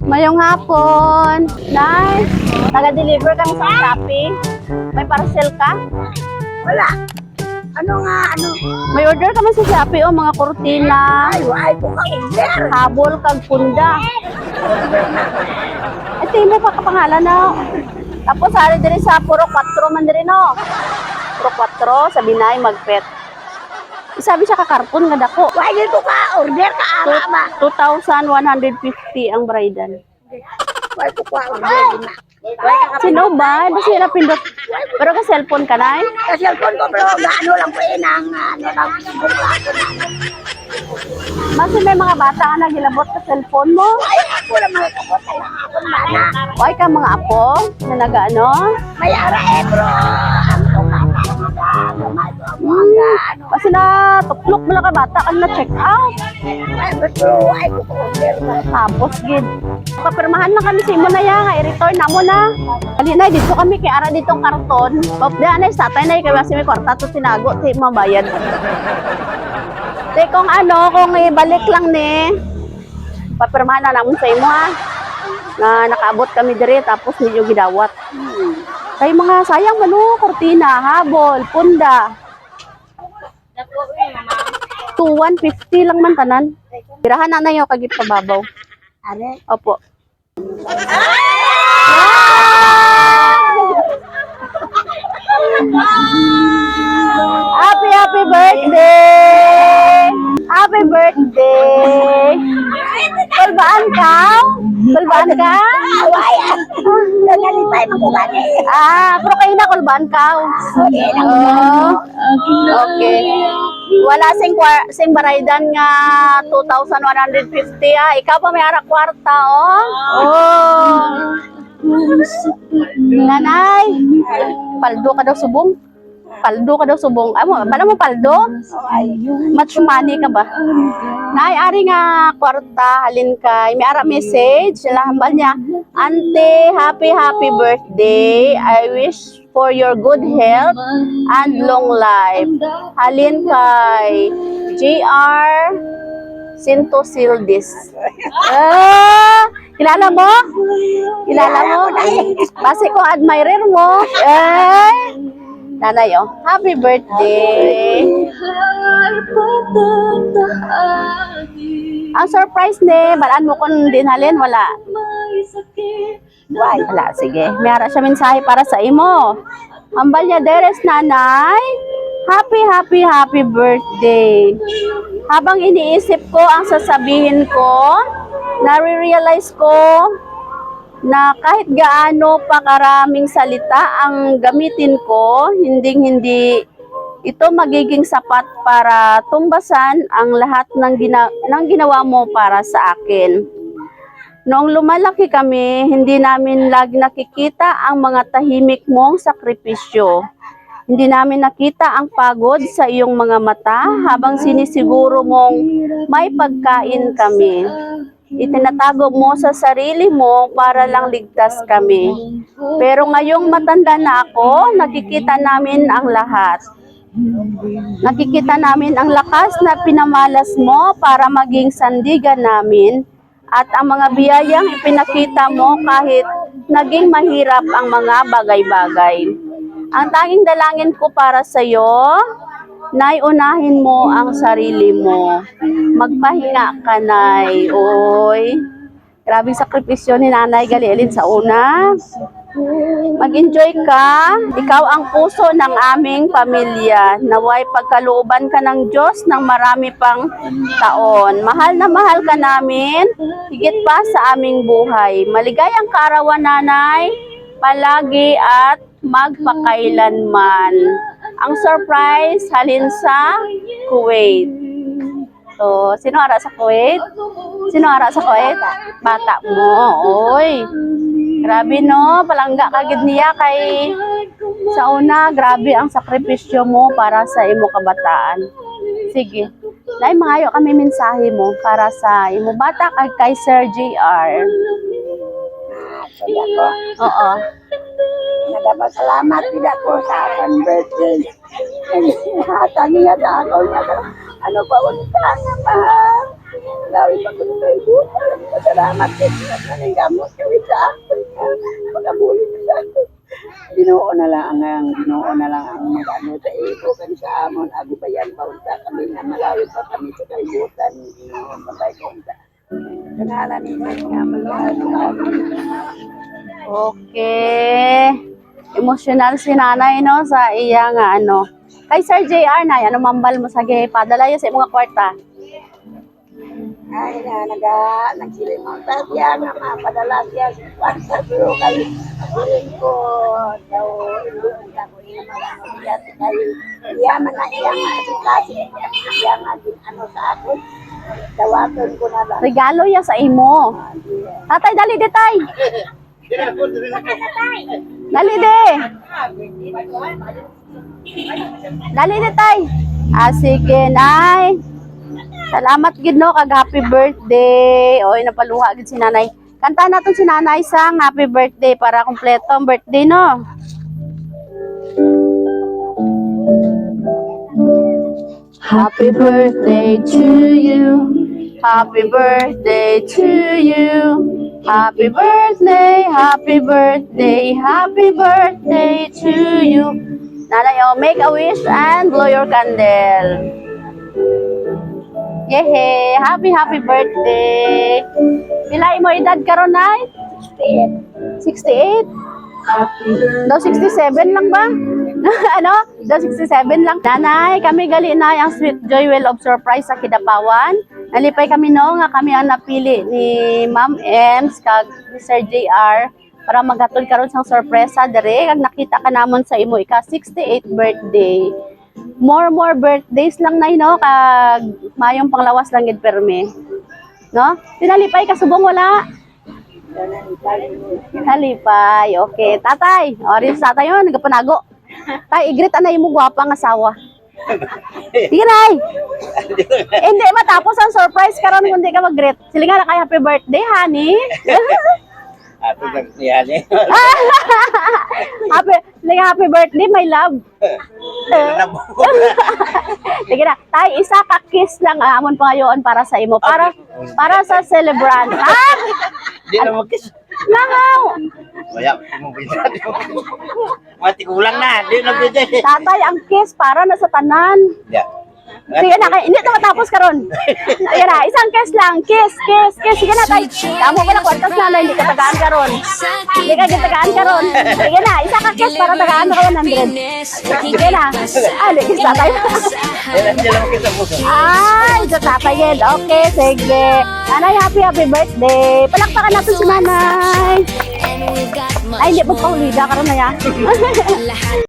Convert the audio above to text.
Mayong hapon. Nice. Taga-deliver kami sa Shopee. May parcel ka? Wala. Ano nga, ano? May order kami sa Shopee, mga kurtina, Ay po ka order. habol, kag punda. Ito mo pa kapangalan na. Tapos hari diri sa Puro 4 man diri no. Puro 4 sa Binay Magpet. Isabi siya kakarton nga dako. Why dito ka order ka ara ba? 2,150 ang bridal. Why ko ka order na? Sino ba? Basta na pindot. Pero ka cellphone ka na eh. Sa cellphone ko bro, ano lang po inang ano lang bukla ko na. Basta may mga bata ka naghilabot sa cellphone mo. Ay ako lang mga kapot ay ako na. Ay ka mga apo na nag-ano. May ara bro. Ano ano. Kasi na tuklok mo lang ka bata ka na check out. Ay bro, ay ko order na. Tapos gid. Papirmahan na kami sa imo na ya, i-return na mo na. Ali na dito kami kay ara ditong karton. Bopda na sa tay na kay kasi may kwarta to tinago ti mabayad. Te kung ano, kung ibalik lang ni papirmahan na namon sa imo ha. Na nakaabot kami dire tapos medyo gidawat. Kay mga sayang mano, kurtina, habol, punda. 2,150 lang man tanan. Birahan na yung kagip pababaw. Are. Opo. Happy birthday! Happy birthday! Kulbaan ka? Kulbaan ka? Ay, nalipay mo ko gani. Pero kayo na kulbaan ka? Okay. Wala sing baraydan nga 2,150 Ikaw pa may ara kwarta, Nanay, paldo ka daw subong. Paldo ka daw subong. Paano mo paldo? Much money ka ba? Nay, ari nga kwarta, halin kay. May ara message. Lahambal niya, Ante, happy birthday. I wish for your good health and long life. Halin kay JR Sinto Sildis. Kilala mo? Kilala mo? Base ko admirer mo. Nanay, happy birthday. Ang surprise ni, balaan mo kung dinhalin, wala. Wala, sige. Mayara siya mensahe para sa imo. Hambal niya, deres nanay. Happy birthday. Habang iniisip ko ang sasabihin ko, nare-realize ko na kahit gaano pa karaming salita ang gamitin ko, hindi ito magiging sapat para tumbasan ang lahat ng ginawa mo para sa akin. Noong lumalaki kami, hindi namin lagi nakikita ang mga tahimik mong sakripisyo. Hindi namin nakita ang pagod sa iyong mga mata habang sinisiguro mong may pagkain kami. Itinatago mo sa sarili mo para lang ligtas kami. Pero ngayong matanda na ako, nakikita namin ang lahat. Nakikita namin ang lakas na pinamalas mo para maging sandigan namin at ang mga biyayang ipinakita mo kahit naging mahirap ang mga bagay-bagay. Ang tanging dalangin ko para sa iyo, Nay, unahin mo ang sarili mo. Magpahinga ka, Nay. Oy. Grabing sakripisyo ni Nanay Galielin sa una. Mag-enjoy ka. Ikaw ang puso ng aming pamilya. Naway pagkalooban ka ng Diyos ng marami pang taon. Mahal na mahal ka namin. Higit pa sa aming buhay. Maligayang kaarawan, Nanay. Palagi at magpakailanman. Ang surprise, halin sa Kuwait. So, sino ara sa Kuwait? Sino ara sa Kuwait? Bata mo. Oy. Grabe no, palangga kagid niya kay sa una, grabe ang sakripisyo mo para sa imo kabataan. Sige. Nay, mangayo kami mensahe mo para sa imo bata kay Sir JR. Oo. Nagpasalamat tidak po sa aking birthday. Hatan niya na ako. Ano pa ulit ka naman? Lawin pa ko sa iyo. Salamat din sa gamot kami sa akin. Pagkabuli mo sa akin. Ginoo na lang ang mag-ano sa iyo kan sa amon agubayan pa unta kami nga malawit pa kami sa kalibutan. Ginoo patay ko unta. Kanala ni nga malawit. Okay. Emotional si nanay, no, sa iya nga ano. Kay Sir JR na, ano mambal mo sa padala yun sa mga kwarta. Ay na nagsiling mo sa siya nga mapadala siya sa kwarta pero kay rin ko daw iluon ka ko iya mga kay iya man na iya nga sa klase iya nga din ano sa akin dawaton ko na lang. Regalo ya sa imo. Tatay, dali di tay. Dali di. Dali di tay. Sige, nay. Salamat gid no kag happy birthday. Oy napaluha gid si nanay. Kanta naton si nanay sang happy birthday para kumpleto ang birthday no. Happy birthday to you. Happy birthday to you. Happy birthday, happy birthday, happy birthday to you. Nanay, oh, make a wish and blow your candle. Yehe, happy birthday. Pila mo edad karon nay? 68. Daw 67 lang ba? Ano? Daw 67 lang. Nanay, kami gali na ang Sweet Joy Well of Surprise sa Kidapawan. Nalipay kami no nga kami ang napili ni Ma'am Ems kag ni Sir JR para maghatod karon sang sorpresa dire kag nakita ka namon sa imo ika 68th birthday. More birthdays lang nay no kag mayong panglawas lang gid perme. No? Pinalipay ka subong wala. Halipay. Okay, tatay. Oris tatay yun, nagpanago. Tay, igrit anay mo gwapang asawa. Sige, nay. Hindi matapos ang surprise karon kundi ka mag-greet. Silingan na kay happy birthday, honey. Ato lang niya ni. Happy birthday, my love. Sige na. Tay, isa ka kiss lang amon pangayoon para sa imo. Para sa celebrant. Ha? Di na mag-kiss. Langaw. Wala mo bisa. Mati kulang na, di na bisa. Tatay, ang kiss para na sa tanan. Ya. Sige na, hindi ito matapos karon. Ayan na, isang kiss lang. Kiss. Sige na, tay. Kamo pala kwartas na, hindi ka tagaan karon. Hindi ka tagaan karon. Sige na, isa ka kiss para tagaan ka 100. Sige na. Kiss tatay. Di na mag-kiss ako. Sa tatay yun. Okay, sige. Nanay, happy birthday. Palakpakan natin si nanay. Ay, hindi, magpahulida karon na yan.